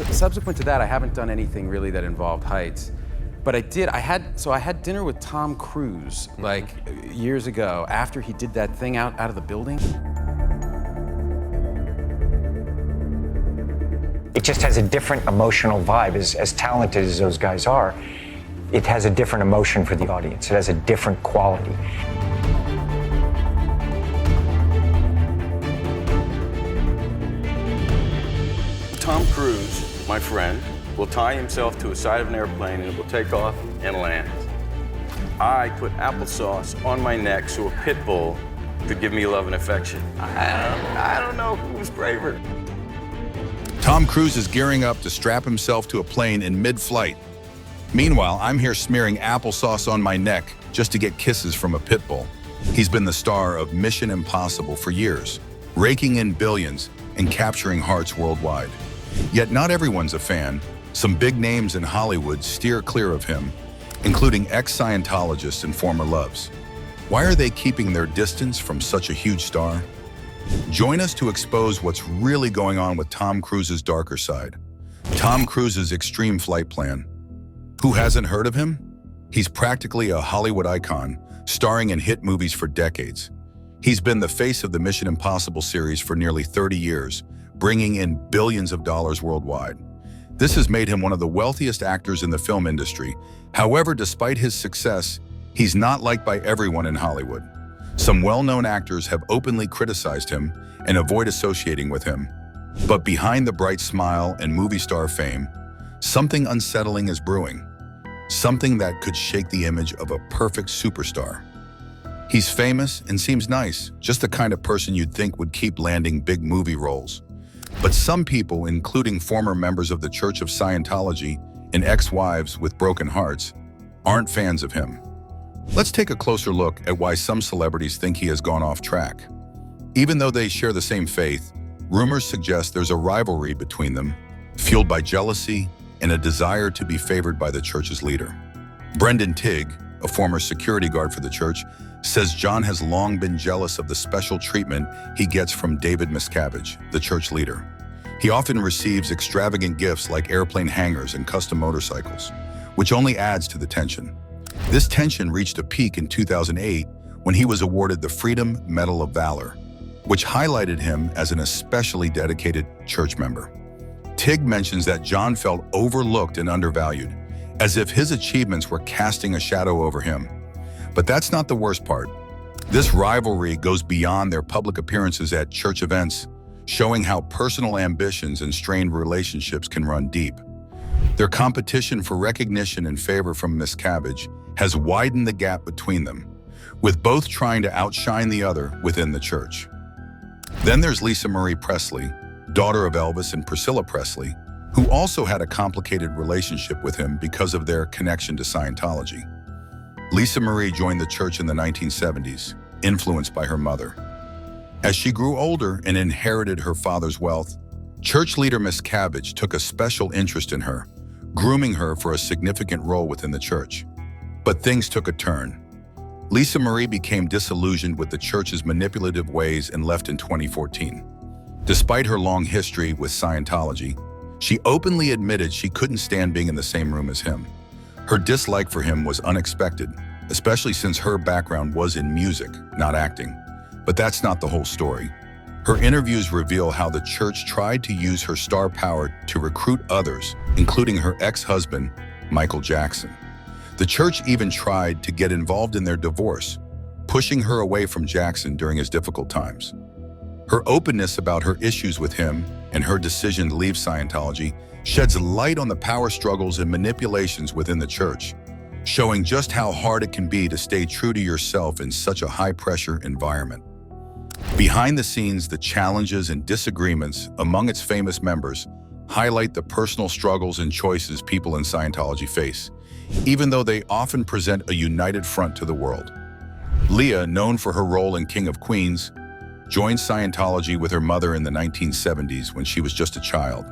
Subsequent to that, I haven't done anything really that involved heights. But I had dinner with Tom Cruise like years ago after he did that thing out of the building. It just has a different emotional vibe. As talented as those guys are, it has a different emotion for the audience. It has a different quality. Tom Cruise, my friend, will tie himself to a side of an airplane and it will take off and land. I put applesauce on my neck so a pit bull could give me love and affection. I don't know who was braver. Tom Cruise is gearing up to strap himself to a plane in mid-flight. Meanwhile, I'm here smearing applesauce on my neck just to get kisses from a pit bull. He's been the star of Mission Impossible for years, raking in billions and capturing hearts worldwide. Yet not everyone's a fan. Some big names in Hollywood steer clear of him, including ex-Scientologists and former loves. Why are they keeping their distance from such a huge star? Join us to expose what's really going on with Tom Cruise's darker side. Tom Cruise's extreme flight plan. Who hasn't heard of him? He's practically a Hollywood icon, starring in hit movies for decades. He's been the face of the Mission Impossible series for nearly 30 years, bringing in billions of dollars worldwide. This has made him one of the wealthiest actors in the film industry. However, despite his success, he's not liked by everyone in Hollywood. Some well-known actors have openly criticized him and avoid associating with him. But behind the bright smile and movie star fame, something unsettling is brewing. Something that could shake the image of a perfect superstar. He's famous and seems nice, just the kind of person you'd think would keep landing big movie roles. But some people, including former members of the Church of Scientology and ex-wives with broken hearts, aren't fans of him. Let's take a closer look at why some celebrities think he has gone off track. Even though they share the same faith, rumors suggest there's a rivalry between them, fueled by jealousy and a desire to be favored by the church's leader. Brendan Tigg, a former security guard for the church, says John has long been jealous of the special treatment he gets from David Miscavige, the church leader. He often receives extravagant gifts like airplane hangars and custom motorcycles, which only adds to the tension. This tension reached a peak in 2008 when he was awarded the Freedom Medal of Valor, which highlighted him as an especially dedicated church member. Tigg mentions that John felt overlooked and undervalued, as if his achievements were casting a shadow over him. But that's not the worst part. This rivalry goes beyond their public appearances at church events, showing how personal ambitions and strained relationships can run deep. Their competition for recognition and favor from Miscavige has widened the gap between them, with both trying to outshine the other within the church. Then there's Lisa Marie Presley, daughter of Elvis and Priscilla Presley, who also had a complicated relationship with him because of their connection to Scientology. Lisa Marie joined the church in the 1970s, influenced by her mother. As she grew older and inherited her father's wealth, church leader Miscavige took a special interest in her, grooming her for a significant role within the church. But things took a turn. Lisa Marie became disillusioned with the church's manipulative ways and left in 2014. Despite her long history with Scientology, she openly admitted she couldn't stand being in the same room as him. Her dislike for him was unexpected, especially since her background was in music, not acting. But that's not the whole story. Her interviews reveal how the church tried to use her star power to recruit others, including her ex-husband, Michael Jackson. The church even tried to get involved in their divorce, pushing her away from Jackson during his difficult times. Her openness about her issues with him and her decision to leave Scientology sheds light on the power struggles and manipulations within the church, showing just how hard it can be to stay true to yourself in such a high-pressure environment. Behind the scenes, the challenges and disagreements among its famous members highlight the personal struggles and choices people in Scientology face, even though they often present a united front to the world. Leah, known for her role in King of Queens, joined Scientology with her mother in the 1970s when she was just a child.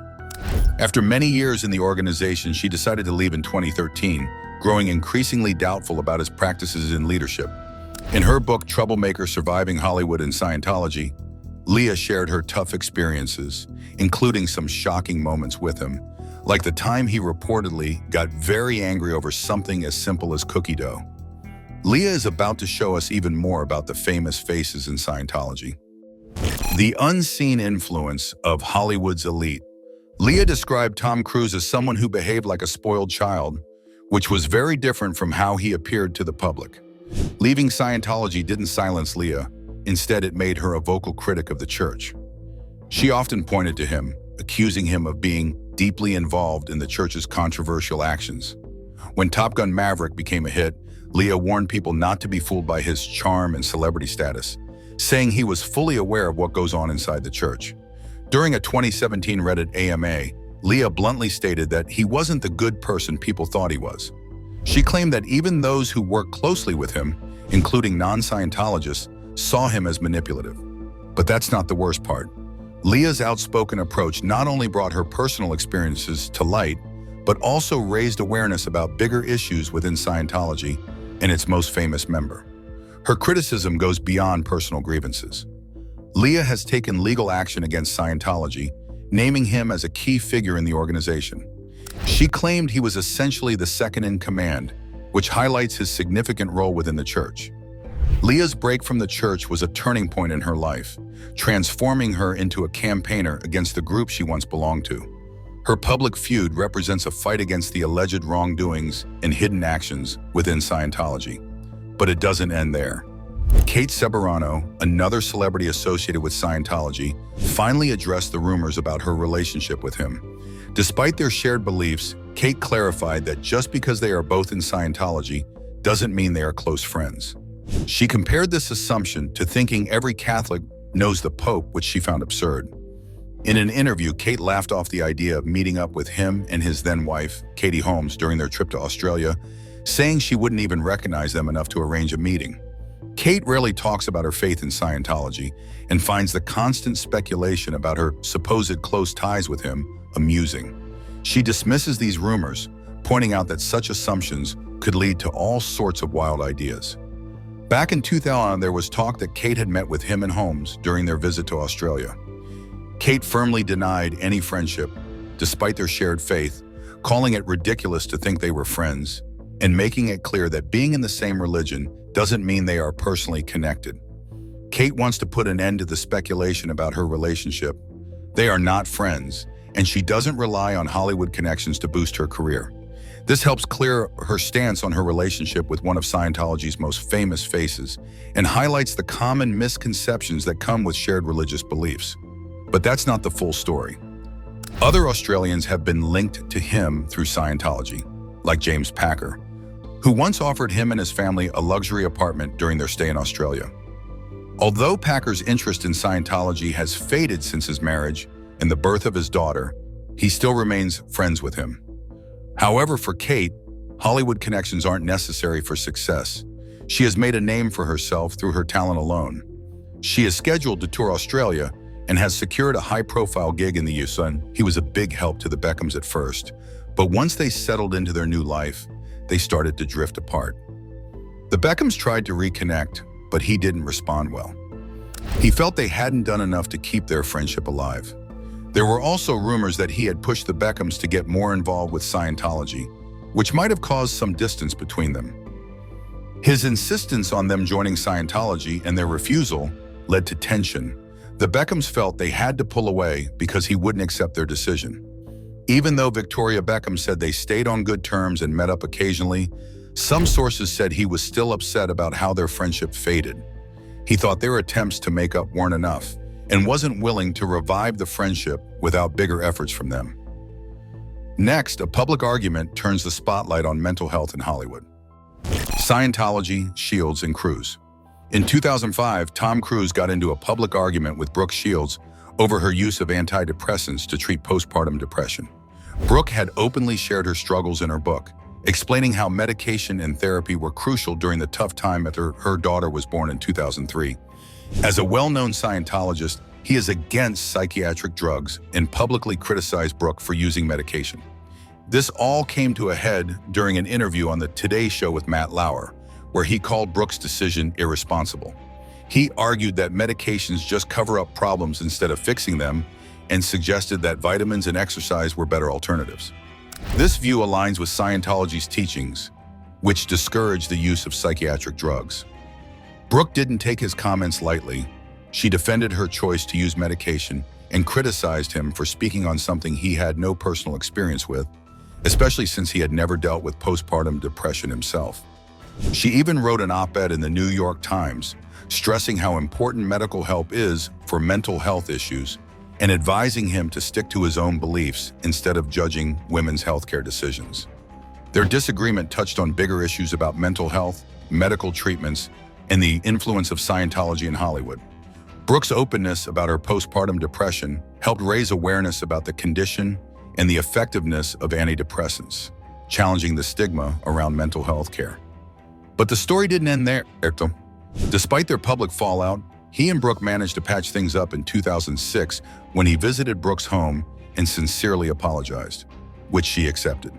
After many years in the organization, she decided to leave in 2013, growing increasingly doubtful about his practices in leadership. In her book, Troublemaker: Surviving Hollywood and Scientology, Leah shared her tough experiences, including some shocking moments with him, like the time he reportedly got very angry over something as simple as cookie dough. Leah is about to show us even more about the famous faces in Scientology. The unseen influence of Hollywood's elite. Leah described Tom Cruise as someone who behaved like a spoiled child, which was very different from how he appeared to the public. Leaving Scientology didn't silence Leah. Instead, it made her a vocal critic of the church. She often pointed to him, accusing him of being deeply involved in the church's controversial actions. When Top Gun Maverick became a hit, Leah warned people not to be fooled by his charm and celebrity status, saying he was fully aware of what goes on inside the church. During a 2017 Reddit AMA, Leah bluntly stated that he wasn't the good person people thought he was. She claimed that even those who worked closely with him, including non-Scientologists, saw him as manipulative. But that's not the worst part. Leah's outspoken approach not only brought her personal experiences to light, but also raised awareness about bigger issues within Scientology and its most famous member. Her criticism goes beyond personal grievances. Leah has taken legal action against Scientology, naming him as a key figure in the organization. She claimed he was essentially the second in command, which highlights his significant role within the church. Leah's break from the church was a turning point in her life, transforming her into a campaigner against the group she once belonged to. Her public feud represents a fight against the alleged wrongdoings and hidden actions within Scientology. But it doesn't end there. Kate Ceberano, another celebrity associated with Scientology, finally addressed the rumors about her relationship with him. Despite their shared beliefs, Kate clarified that just because they are both in Scientology doesn't mean they are close friends. She compared this assumption to thinking every Catholic knows the Pope, which she found absurd. In an interview, Kate laughed off the idea of meeting up with him and his then-wife, Katie Holmes, during their trip to Australia, saying she wouldn't even recognize them enough to arrange a meeting. Kate rarely talks about her faith in Scientology and finds the constant speculation about her supposed close ties with him amusing. She dismisses these rumors, pointing out that such assumptions could lead to all sorts of wild ideas. Back in 2000, there was talk that Kate had met with him and Holmes during their visit to Australia. Kate firmly denied any friendship, despite their shared faith, calling it ridiculous to think they were friends, and making it clear that being in the same religion doesn't mean they are personally connected. Kate wants to put an end to the speculation about her relationship. They are not friends, and she doesn't rely on Hollywood connections to boost her career. This helps clear her stance on her relationship with one of Scientology's most famous faces and highlights the common misconceptions that come with shared religious beliefs. But that's not the full story. Other Australians have been linked to him through Scientology, like James Packer, who once offered him and his family a luxury apartment during their stay in Australia. Although Packer's interest in Scientology has faded since his marriage and the birth of his daughter, he still remains friends with him. However, for Kate, Hollywood connections aren't necessary for success. She has made a name for herself through her talent alone. She is scheduled to tour Australia and has secured a high-profile gig in the US. He was a big help to the Beckhams at first, but once they settled into their new life, they started to drift apart. The Beckhams tried to reconnect, but he didn't respond well. He felt they hadn't done enough to keep their friendship alive. There were also rumors that he had pushed the Beckhams to get more involved with Scientology, which might have caused some distance between them. His insistence on them joining Scientology and their refusal led to tension. The Beckhams felt they had to pull away because he wouldn't accept their decision. Even though Victoria Beckham said they stayed on good terms and met up occasionally, some sources said he was still upset about how their friendship faded. He thought their attempts to make up weren't enough and wasn't willing to revive the friendship without bigger efforts from them. Next, a public argument turns the spotlight on mental health in Hollywood. Scientology, Shields, and Cruise. In 2005, Tom Cruise got into a public argument with Brooke Shields over her use of antidepressants to treat postpartum depression. Brooke had openly shared her struggles in her book, explaining how medication and therapy were crucial during the tough time after her daughter was born in 2003. As a well-known Scientologist, he is against psychiatric drugs and publicly criticized Brooke for using medication. This all came to a head during an interview on the Today Show with Matt Lauer, where he called Brooke's decision irresponsible. He argued that medications just cover up problems instead of fixing them, and suggested that vitamins and exercise were better alternatives. This view aligns with Scientology's teachings, which discourage the use of psychiatric drugs. Brooke didn't take his comments lightly. She defended her choice to use medication and criticized him for speaking on something he had no personal experience with, especially since he had never dealt with postpartum depression himself. She even wrote an op-ed in the New York Times, stressing how important medical help is for mental health issues and advising him to stick to his own beliefs instead of judging women's healthcare decisions. Their disagreement touched on bigger issues about mental health, medical treatments, and the influence of Scientology in Hollywood. Brooke's openness about her postpartum depression helped raise awareness about the condition and the effectiveness of antidepressants, challenging the stigma around mental health care. But the story didn't end there. Despite their public fallout, he and Brooke managed to patch things up in 2006 when he visited Brooke's home and sincerely apologized, which she accepted.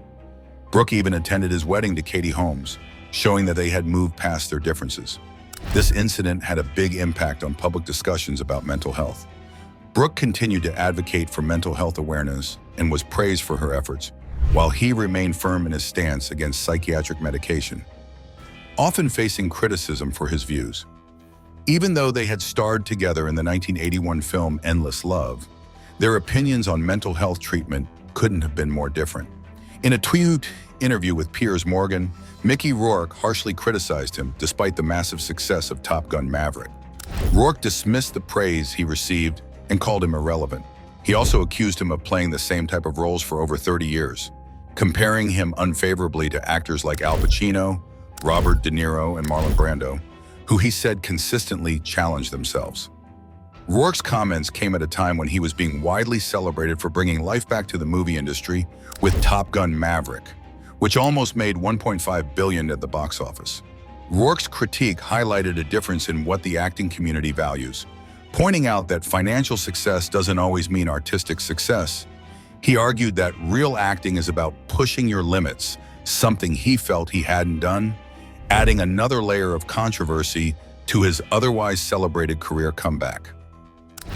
Brooke even attended his wedding to Katie Holmes, showing that they had moved past their differences. This incident had a big impact on public discussions about mental health. Brooke continued to advocate for mental health awareness and was praised for her efforts, while he remained firm in his stance against psychiatric medication, often facing criticism for his views. Even though they had starred together in the 1981 film Endless Love, their opinions on mental health treatment couldn't have been more different. In a tweet interview with Piers Morgan, Mickey Rourke harshly criticized him despite the massive success of Top Gun: Maverick. Rourke dismissed the praise he received and called him irrelevant. He also accused him of playing the same type of roles for over 30 years, comparing him unfavorably to actors like Al Pacino, Robert De Niro, and Marlon Brando, who he said consistently challenged themselves. Rourke's comments came at a time when he was being widely celebrated for bringing life back to the movie industry with Top Gun: Maverick, which almost made $1.5 billion at the box office. Rourke's critique highlighted a difference in what the acting community values, pointing out that financial success doesn't always mean artistic success. He argued that real acting is about pushing your limits, something he felt he hadn't done, adding another layer of controversy to his otherwise celebrated career comeback.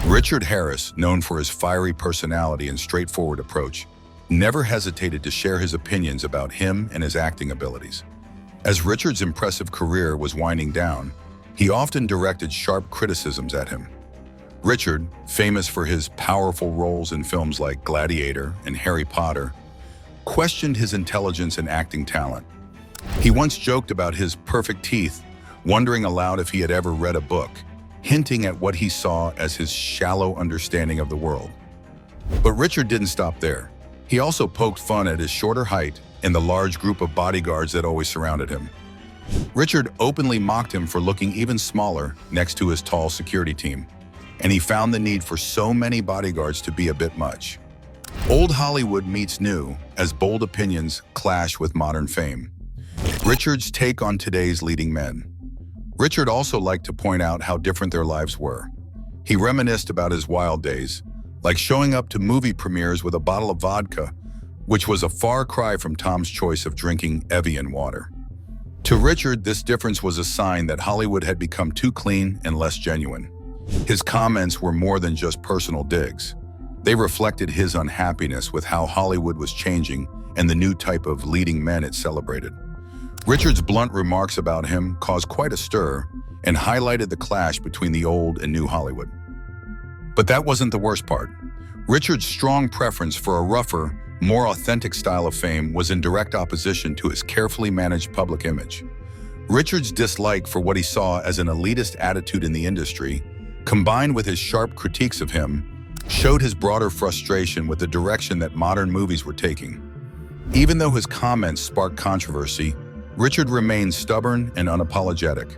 Richard Harris, known for his fiery personality and straightforward approach, never hesitated to share his opinions about him and his acting abilities. As Richard's impressive career was winding down, he often directed sharp criticisms at him. Richard, famous for his powerful roles in films like Gladiator and Harry Potter, questioned his intelligence and acting talent. He once joked about his perfect teeth, wondering aloud if he had ever read a book, hinting at what he saw as his shallow understanding of the world. But Richard didn't stop there. He also poked fun at his shorter height and the large group of bodyguards that always surrounded him. Richard openly mocked him for looking even smaller next to his tall security team, and he found the need for so many bodyguards to be a bit much. Old Hollywood meets new as bold opinions clash with modern fame. Richard's take on today's leading men. Richard also liked to point out how different their lives were. He reminisced about his wild days, like showing up to movie premieres with a bottle of vodka, which was a far cry from Tom's choice of drinking Evian water. To Richard, this difference was a sign that Hollywood had become too clean and less genuine. His comments were more than just personal digs. They reflected his unhappiness with how Hollywood was changing and the new type of leading men it celebrated. Richard's blunt remarks about him caused quite a stir and highlighted the clash between the old and new Hollywood. But that wasn't the worst part. Richard's strong preference for a rougher, more authentic style of fame was in direct opposition to his carefully managed public image. Richard's dislike for what he saw as an elitist attitude in the industry, combined with his sharp critiques of him, showed his broader frustration with the direction that modern movies were taking. Even though his comments sparked controversy, Richard remained stubborn and unapologetic,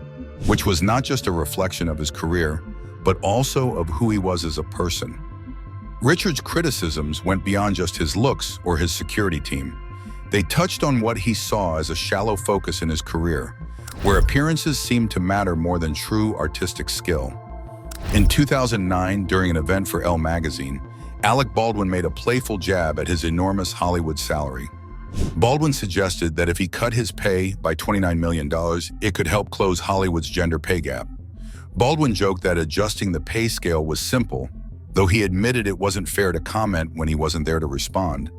which was not just a reflection of his career, but also of who he was as a person. Richard's criticisms went beyond just his looks or his security team. They touched on what he saw as a shallow focus in his career, where appearances seemed to matter more than true artistic skill. In 2009, during an event for Elle magazine, Alec Baldwin made a playful jab at his enormous Hollywood salary. Baldwin suggested that if he cut his pay by $29 million, it could help close Hollywood's gender pay gap. Baldwin joked that adjusting the pay scale was simple, though he admitted it wasn't fair to comment when he wasn't there to respond.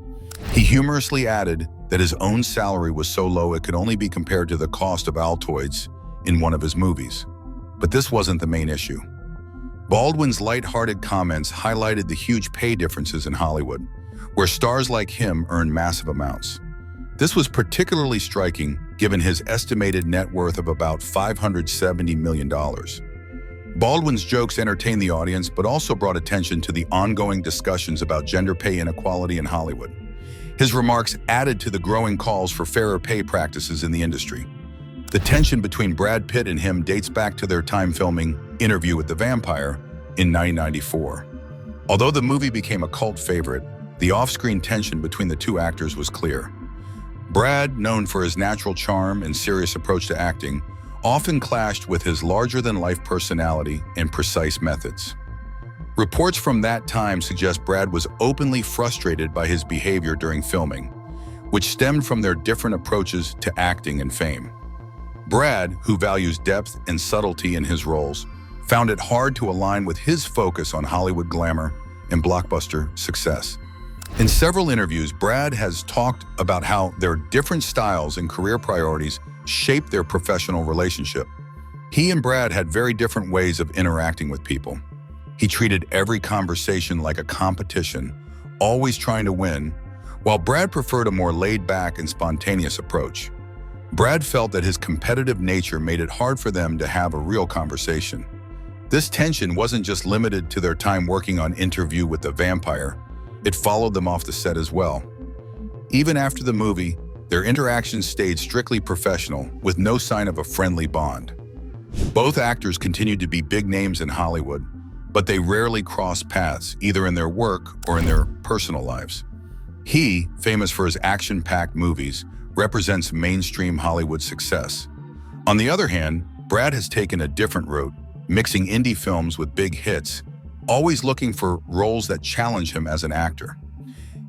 He humorously added that his own salary was so low it could only be compared to the cost of Altoids in one of his movies. But this wasn't the main issue. Baldwin's lighthearted comments highlighted the huge pay differences in Hollywood, where stars like him earn massive amounts. This was particularly striking given his estimated net worth of about $570 million. Baldwin's jokes entertained the audience but also brought attention to the ongoing discussions about gender pay inequality in Hollywood. His remarks added to the growing calls for fairer pay practices in the industry. The tension between Brad Pitt and him dates back to their time filming Interview with the Vampire in 1994. Although the movie became a cult favorite, the off-screen tension between the two actors was clear. Brad, known for his natural charm and serious approach to acting, often clashed with his larger-than-life personality and precise methods. Reports from that time suggest Brad was openly frustrated by his behavior during filming, which stemmed from their different approaches to acting and fame. Brad, who values depth and subtlety in his roles, found it hard to align with his focus on Hollywood glamour and blockbuster success. In several interviews, Brad has talked about how their different styles and career priorities shaped their professional relationship. He and Brad had very different ways of interacting with people. He treated every conversation like a competition, always trying to win, while Brad preferred a more laid-back and spontaneous approach. Brad felt that his competitive nature made it hard for them to have a real conversation. This tension wasn't just limited to their time working on Interview with the Vampire. It followed them off the set as well. Even after the movie, their interactions stayed strictly professional, with no sign of a friendly bond. Both actors continued to be big names in Hollywood, but they rarely crossed paths, either in their work or in their personal lives. He, famous for his action-packed movies, represents mainstream Hollywood success. On the other hand, Brad has taken a different route, mixing indie films with big hits, always looking for roles that challenge him as an actor.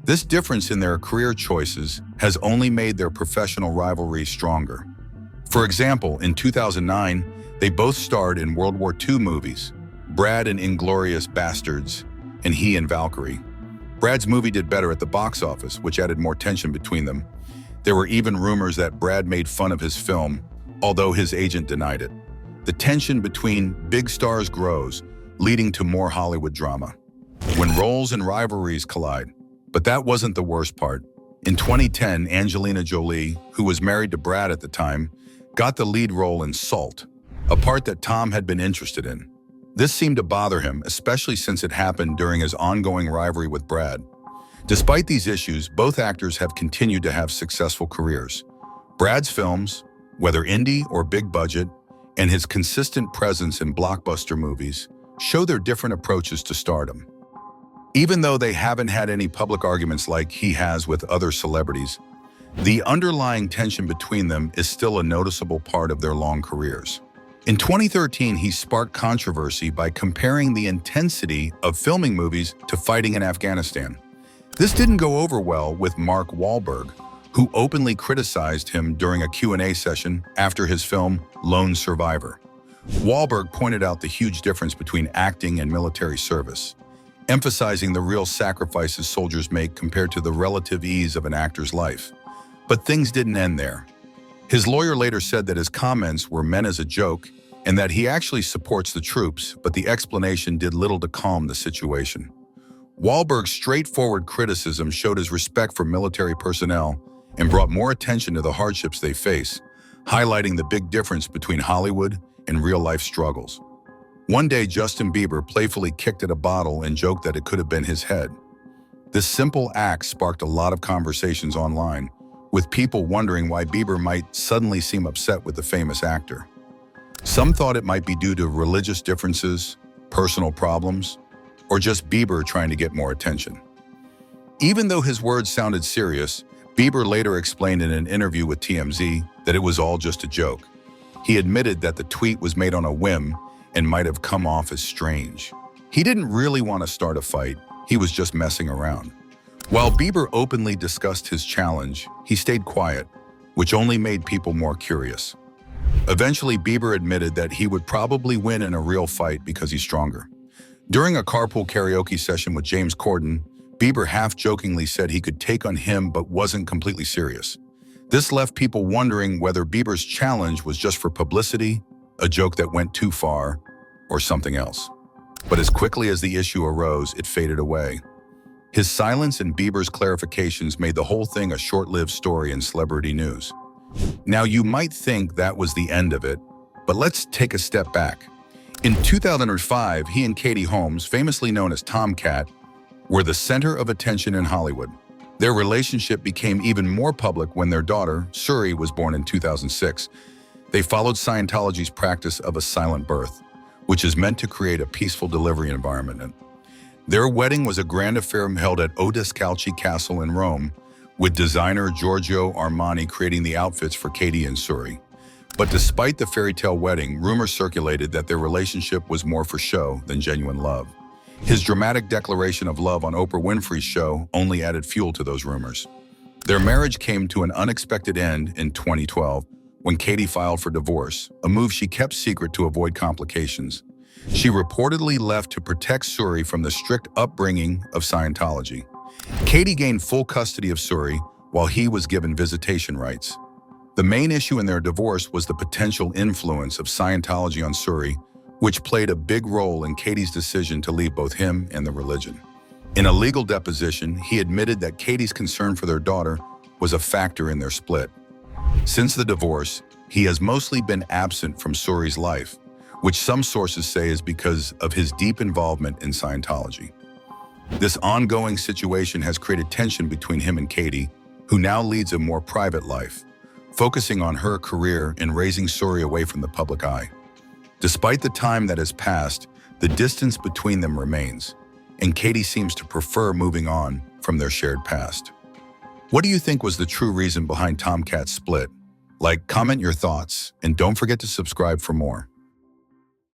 This difference in their career choices has only made their professional rivalry stronger. For example, in 2009, they both starred in World War II movies, Brad in Inglourious Basterds, and he in Valkyrie. Brad's movie did better at the box office, which added more tension between them. There were even rumors that Brad made fun of his film, although his agent denied it. The tension between big stars grows, leading to more Hollywood drama, when roles and rivalries collide. But that wasn't the worst part. In 2010, Angelina Jolie, who was married to Brad at the time, got the lead role in Salt, a part that Tom had been interested in. This seemed to bother him, especially since it happened during his ongoing rivalry with Brad. Despite these issues, both actors have continued to have successful careers. Brad's films, whether indie or big budget, and his consistent presence in blockbuster movies show their different approaches to stardom. Even though they haven't had any public arguments like he has with other celebrities, the underlying tension between them is still a noticeable part of their long careers. In 2013, he sparked controversy by comparing the intensity of filming movies to fighting in Afghanistan. This didn't go over well with Mark Wahlberg, who openly criticized him during a Q&A session after his film Lone Survivor. Wahlberg pointed out the huge difference between acting and military service, emphasizing the real sacrifices soldiers make compared to the relative ease of an actor's life. But things didn't end there. His lawyer later said that his comments were meant as a joke and that he actually supports the troops, but the explanation did little to calm the situation. Wahlberg's straightforward criticism showed his respect for military personnel and brought more attention to the hardships they face, highlighting the big difference between Hollywood and real-life struggles. One day, Justin Bieber playfully kicked at a bottle and joked that it could have been his head. This simple act sparked a lot of conversations online, with people wondering why Bieber might suddenly seem upset with the famous actor. Some thought it might be due to religious differences, personal problems, or just Bieber trying to get more attention. Even though his words sounded serious, Bieber later explained in an interview with TMZ that it was all just a joke. He admitted that the tweet was made on a whim and might have come off as strange. He didn't really want to start a fight, he was just messing around. While Bieber openly discussed his challenge, he stayed quiet, which only made people more curious. Eventually, Bieber admitted that he would probably win in a real fight because he's stronger. During a carpool karaoke session with James Corden, Bieber half-jokingly said he could take on him but wasn't completely serious. This left people wondering whether Bieber's challenge was just for publicity, a joke that went too far, or something else. But as quickly as the issue arose, it faded away. His silence and Bieber's clarifications made the whole thing a short-lived story in celebrity news. Now, you might think that was the end of it, but let's take a step back. In 2005, he and Katie Holmes, famously known as Tomcat, were the center of attention in Hollywood. Their relationship became even more public when their daughter, Suri, was born in 2006. They followed Scientology's practice of a silent birth, which is meant to create a peaceful delivery environment. Their wedding was a grand affair held at Odescalchi Castle in Rome, with designer Giorgio Armani creating the outfits for Katie and Suri. But despite the fairy tale wedding, rumors circulated that their relationship was more for show than genuine love. His dramatic declaration of love on Oprah Winfrey's show only added fuel to those rumors. Their marriage came to an unexpected end in 2012 when Katie filed for divorce, a move she kept secret to avoid complications. She reportedly left to protect Suri from the strict upbringing of Scientology. Katie gained full custody of Suri while he was given visitation rights. The main issue in their divorce was the potential influence of Scientology on Suri, which played a big role in Katie's decision to leave both him and the religion. In a legal deposition, he admitted that Katie's concern for their daughter was a factor in their split. Since the divorce, he has mostly been absent from Suri's life, which some sources say is because of his deep involvement in Scientology. This ongoing situation has created tension between him and Katie, who now leads a more private life, focusing on her career and raising Suri away from the public eye. Despite the time that has passed, the distance between them remains, and Katie seems to prefer moving on from their shared past. What do you think was the true reason behind Tomcat's split? Comment your thoughts, and don't forget to subscribe for more.